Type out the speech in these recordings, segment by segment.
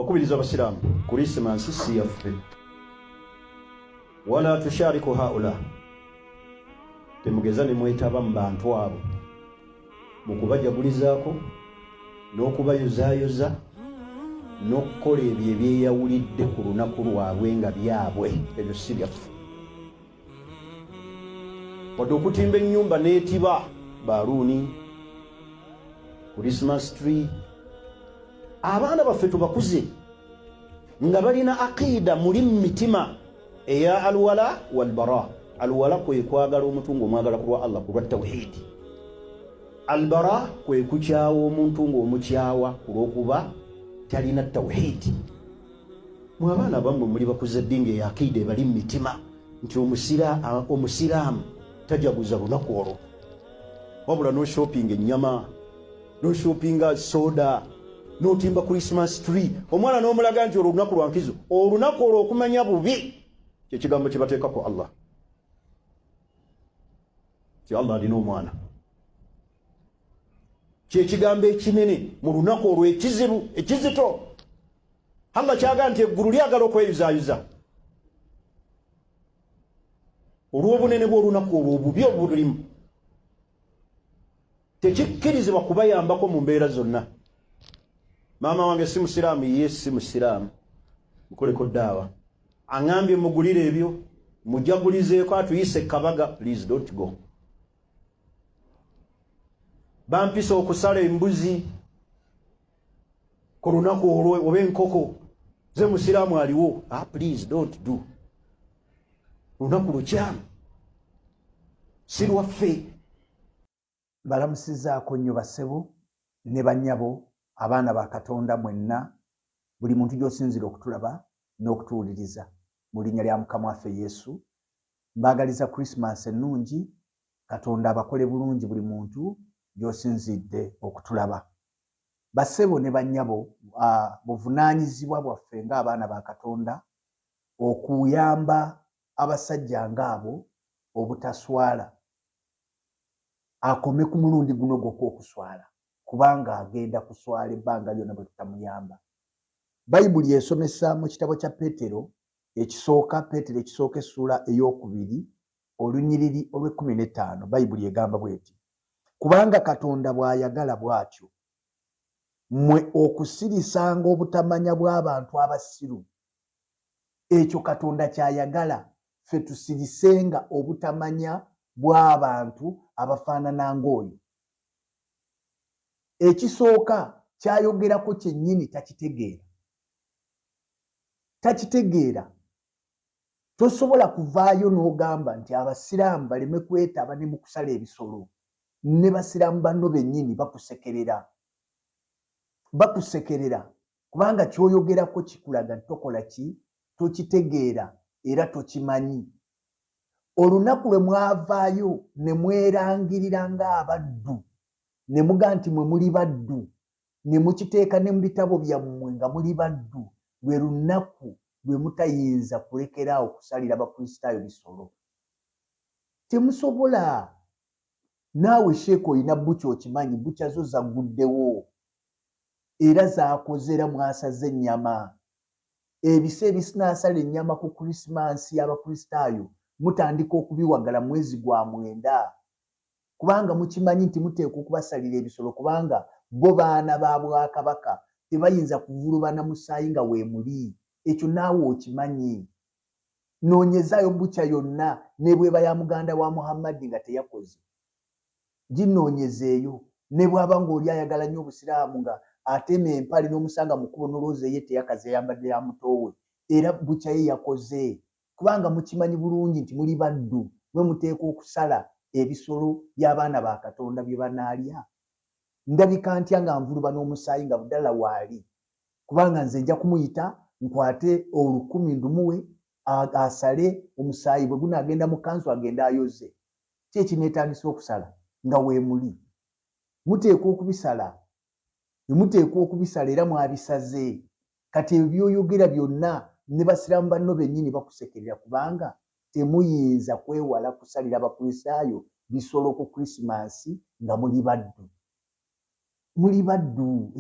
okubiriza abasiraamu Christmas si yaffe wala tushariku haula temugeza ne mwetaba mu bantu abo mu kubajagulizaako n'okubayozaayoza n'okukola ebyo ebyeyawulidde ku lunaku lwabwe nga byabwe ebyo si byaffe wadde okutimba ennyumba n'etiba baluuni Christmas tree abaana baffe tubakuze nga balina aqida muli mitima eya alwala walbara alwala kwe kwagala omutungo omwagala kulwa Allah kulwa tawhid albara kwe kukyawa omuntu ng'omukyawa kulwokuba talina tawhid mwe abaana bammwe muli bakuze ddinga eya aqida ebali mitima nti omusiraamu tajaguza lunaku olwo wabula no shopping ennyama no shoppinga soda no timba Christmas tree omwana n'omulaga nti olunaku lwa nkizo olunaku olwo okumanya bubi kyekigambo kye bateekako Allah ti Allah alina omwana kyekigambo ekinene mu lunaku olwo ekizibu ekizito Allah kyaga nti eggulu lyagala okweyuzayuza olw'obunene bw'olunaku olwo obubi obulimu tekikkirizibwa kubayambako mu mbeera zonna. Maama wange si musiraamu, ye si musiraamu, mukoleko daawa aŋambye mugulire ebyo mujagulizeeko atuyise kabaga. Please don't go. Bampisa okusala embuzi ku lunaku olwo oba enkoko ze musiraamu aliwo. Please don't do. Lunaku lukyamu si lwaffe. Balamusizaako nnyo bassebo ne bannyabo abaana ba Katonda mwenna buli muntu gy'osinzira okutulaba n'okutuwuliriza mu linnya lya Mukama waffe Yesu. Mbaagaliza Christmas ennungi. Katonda abakole bulungi buli muntu gy'osinzidde okutulaba. Bassebo ne bannyabo buvunaanyizibwa bwaffe ng'abaana ba Katonda okuyamba abasajja ng'abo obutaswala akome ku mulundi guno gw'okuswala kubanga agenda kuswala ebbanga lyonna bwe tutamuyamba. Bayibuli esomesa mu kitabo kya Peetero ekisooka essula ey'okubiri olunyiriri olw'15. Bayibuli egamba bw'eti: kubanga Katonda bw'ayagala bw'atyo mmwe okusirisanga obutamanya bw'abantu abasiru. Ekyo Katonda ky'ayagala ffe tusirisenga obutamanya bw'abantu abafaanana ng'oyo. Ekisooka kyayogerako kyennyini takitegeera. Tosobola kuvaayo n'ogamba nti abasiraamu baleme kwetaba ne mu kusala ebisolo. Ne basiraamu banno bennyini bakusekerera kubanga kyoyogerako kikulaga tokola ki, tokitegeera era tokimanyi. Olunaku lwe mwavaayo ne mwerangirira ng'abaddu ne muga nti mwe muli baddu ne mukiteeka ne mu bitabo byammwe nga muli baddu, lwe lunaku lwe mutayinza kulekeraawo kusalira Abakristaayo bisolo. Temusobola. Naawe sheeko olina bukya okimanyi, bukya zo zagguddewo era zaakozera mwasaze ennyama. Ebise ebisinaasala ennyama ku Krisimansi y'Abakristaayo mutandika okubiwagala mwezi gwa 9 kubanga mukimanyi nti muteekwa okubasalira ebisolo kubanga bo baana ba Bwakabaka tebayinza kuvulubana musaayi nga weemuli. Ekyo naawe okimanyi. Noonyezaayo bukya yonna ne bweba ya muganda wa Muhammadi nga teyakoze. Ginoonyezeeyo. Ne bw'aba ng'oli ayagala nnyo obusiraamu nga atema empale n'omusanga mukubo n'olowooza ye teyakaze yambadde ya mutoowe era bukya ye yakoze kubanga mukimanyi bulungi nti muli baddu mwe muteekwa okusala ebisolo by'abaana ba Katonda bye banaalya. Ndabika ntya nga nvuluba n'omusaayi nga buddala waali kubanga nze nja kumuyita nkwate 10 ndumuwe asale omusaayi bwe gunaagenda mu kanzu agenda ayoze. Ki ekineetagisa okusala nga weemuli? Muteekwa okubisala era mwabisaze. Kati ebyoyogera byonna ne basiraamu banno bennyini bakusekerera kubanga temuyinza kwewala kusalira Abakristaayo bisolo ku Krisimansi nga muli baddu.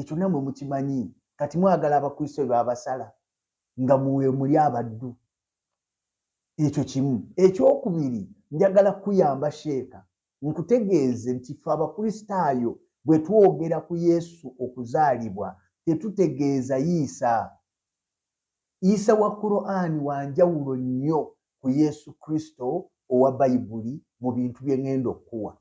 Ekyo nammwe mukimanyi. kati mwagala abakristo babasala nga muwe muli abaddu. Ekyo kimu. Ekyokubiri, njagala kuyamba sheeka nkutegeeze nti ffe abakristaayo bwe twogera ku Yesu okuzaalibwa tetutegeeza Isa. Isa wa Qur'ani wanjawulo nnyo ku Yesu Kristo owa Bayibuli mu bintu bye ngenda okuwa.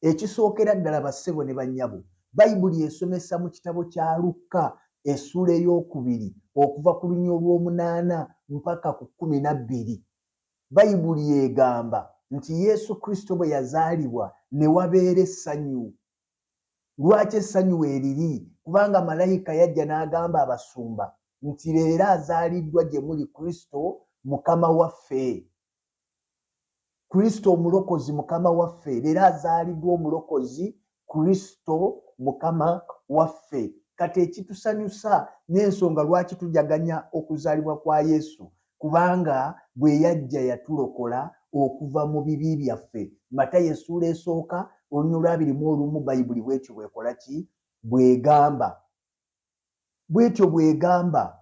Ekisookera ddala bassebo ne bannyabo, Bayibuli esomesa mu kitabo kya Lukka essula ey'okubiri okuva ku lunya olw'omunaana mpaka ku 12. Bayibuli egamba nti Yesu Kristo bwe yazaalibwa ne wabeera essanyu. Lwaki essanyu eriri? Kubanga malayika yajja n'agamba abasumba nti leero azaaliddwa gye muli Kristo Mukama waffe. Kristo omulokozi Mukama waffe. Leero azaaliddwa omulokozi Kristo Mukama waffe. Kati ekitusanyusa n'ensonga lwaki tujaganya okuzaalibwa kwa Yesu, kubanga bwe yajja yatulokola okuva mu bibi byaffe. Matayo essula esooka olunya olw'abiri Bayibuli bw'etyo bwekola ki? Bwegamba. Bw'etyo bwegamba.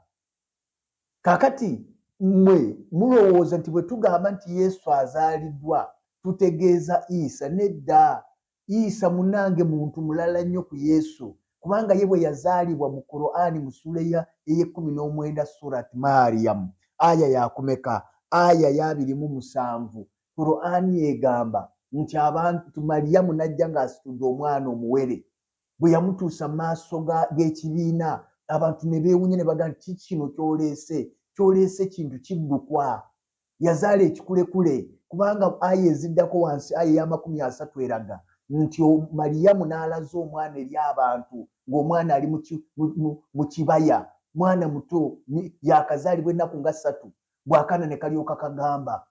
Kakati mmwe mulowooza nti bwe tugamba nti Yesu azaaliddwa tutegeeza Isa. Nedda. Isa munange muntu mulala nnyo ku Yesu, kubanga ye bwe yazaalibwa mu Qur'ani mu ssula eye-19 Surat Maryam aya yakumeka? Aya ya 27. Qur'ani egamba nti abantu Maryamu najja ng'asitudde omwana omuwere. Bwe yamutuusa mu maaso g'ekibiina abantu ne beewunya ne bagamba nti kino kyoleese kintu kiddukwa. Yazaala ekikulekule, kubanga aya eziddako wansi aya ya 30 eraga nti Maryamu n'alaza omwana eri abantu ng'omwana ali mu kibaya, mwana muto yakazaalibwa ennaku nga 3. Bw'akaana ne kalyoka kagamba,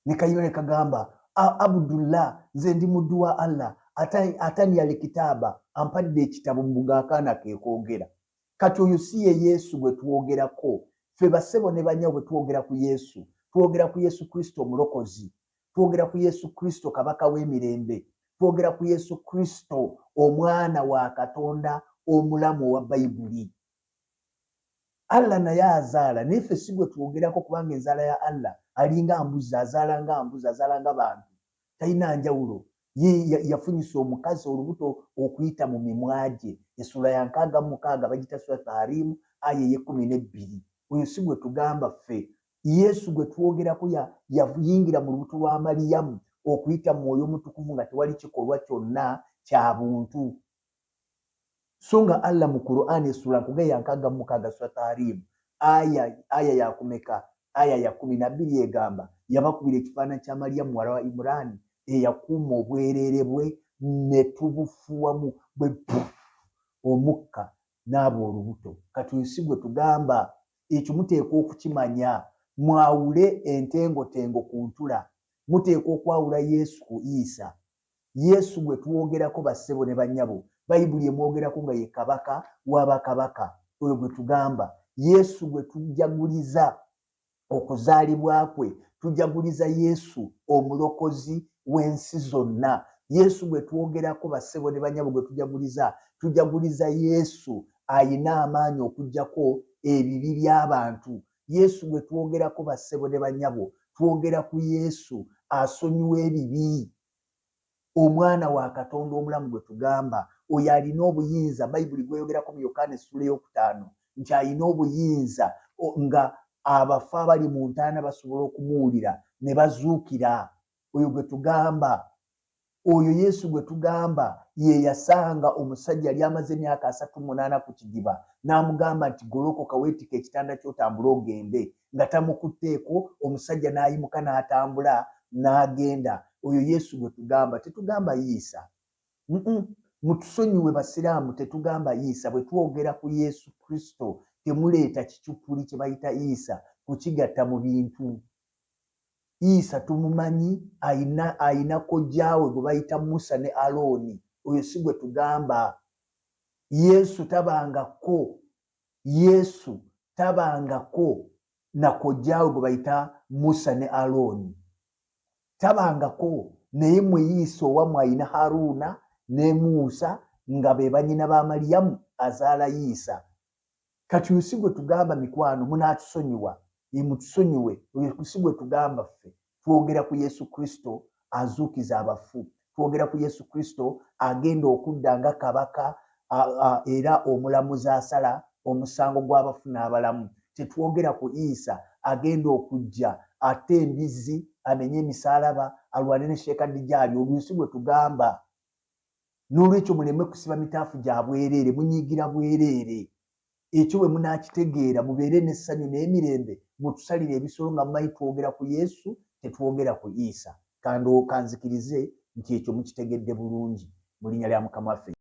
ne kayima ne kagamba, Abdullah, nze ndi muddu wa Allah, atani alikitaaba, ampadde ekitabo ng'akaana kekoogera. Kati oyo si ye Yesu gwe twogerako. Ffe bassebo ne banyawo bwe twogera ku Yesu, twogera ku Yesu Kristo omulokozi, twogera ku Yesu Kristo kabaka w'emirembe, twogera ku Yesu Kristo omwana wa Katonda omulamu owa Bayibuli. Allah naye azaala, naye ffe si gwe twogerako, kubanga enzaala ya Allah alinga mbuzi, azaala nga mbuzi, azaala nga bantu, talina njawulo. Ye yafunyisa omukazi olubuto okuyita mu mimwa gye. Essula ya 66 bagita Surat Tahrim aya eye-12. Oyo si gwe tugamba ffe. Yesu gwe twogerako yayingira mu lubuto lwa Mariyamu okuyita Mwoyo Mutukuvu nga tewali kikolwa kyonna kya buntu. So nga Allah mu Qur'ani essula ya 66 Surat Tahrim aya yakumeka? Aya ya 12 egamba yabakubira ekifaananyi kya Mariyamu muwala wa Imurani eyakuuma obwereere bwe ne tubufuwamu bwe omukka n'aba olubuto. Kati oyo si gwe tugamba. Ekyo muteekwa okukimanya. Mwawule entengotengo ku ntula. Muteekwa okwawula Yesu ku Isa. Yesu gwe twogerako bassebo ne bannyabo, Bayibuli emwogerako nga ye kabaka w'abakabaka. Oyo gwe tugamba. Yesu gwe tujaguliza okuzaalibwa kwe, tujaguliza Yesu omulokozi w'ensi zonna. Yesu gwe twogerako bassebo ne bannyabo gwe tujaguliza Yesu ayina amaanyi okuggyako ebibi by'abantu. Yesu gwe twogerako bassebo ne bannyabo, twogera ku Yesu asonyiwa ebibi, omwana wa Katonda omulamu gwe tugamba. Oyo alina obuyinza. Bayibuli gweyogerako mu Yokaana essula ey'okutaano nti alina obuyinza nga abafu abali mu ntaana basobola okumuwulira ne bazuukira. Oyo gwe tugamba. Oyo Yesu gwe tugamba ye yasanga omusajja yali amaze emyaka 38 ku kidiba n'amugamba nti golokoka weetika ekitanda ky'otambula ogende, nga tamukutteeko. Omusajja n'ayimuka n'atambula n'agenda. Oyo Yesu gwe tugamba. Tetugamba Isa. Mutusonyiwe basiraamu, tetugamba Isa. Bwe twogera ku Yesu Kristo temuleeta kicupuli kye bayita Isa kukigatta mu bintu. Isa tumumanyi, ayina kojjaawe gwe bayita Musa ne Alooni. Oyo si gwe tugamba. Yesu tabangako na kojjaawe gwe bayita Musa ne Alooni. Tabangako. Naye mmwe Isa owammwe ayina Haruna ne Musa nga be bannyina ba Mariyamu azaala Isa. kati usigwe tugamba mikwano munatusonyiwa imutusonyiwe usigwe tugamba ffe twogera ku Yesu Kristo azuukiza abafu twogera ku Yesu Kristo agenda okudda nga kabaka era omulamuzi asala omusango gw'abafu n'abalamu tetwogera ku Isa agenda okujja ate embizi amenye emisalaba alwane ne Sheekh Dijaali oluusigwe tugamba n'olwekyo muleme kusiba mitaafu gya bwereere munyiigira bwereere ekyo bwe munakitegeera mubeere n'essanyu n'emirembe mutusalire ebisolo nga mumanyi twogera ku Yesu tetwogera ku Isa kanzikirize nti ekyo mukitegedde bulungi mu linnya lya Mukama waffe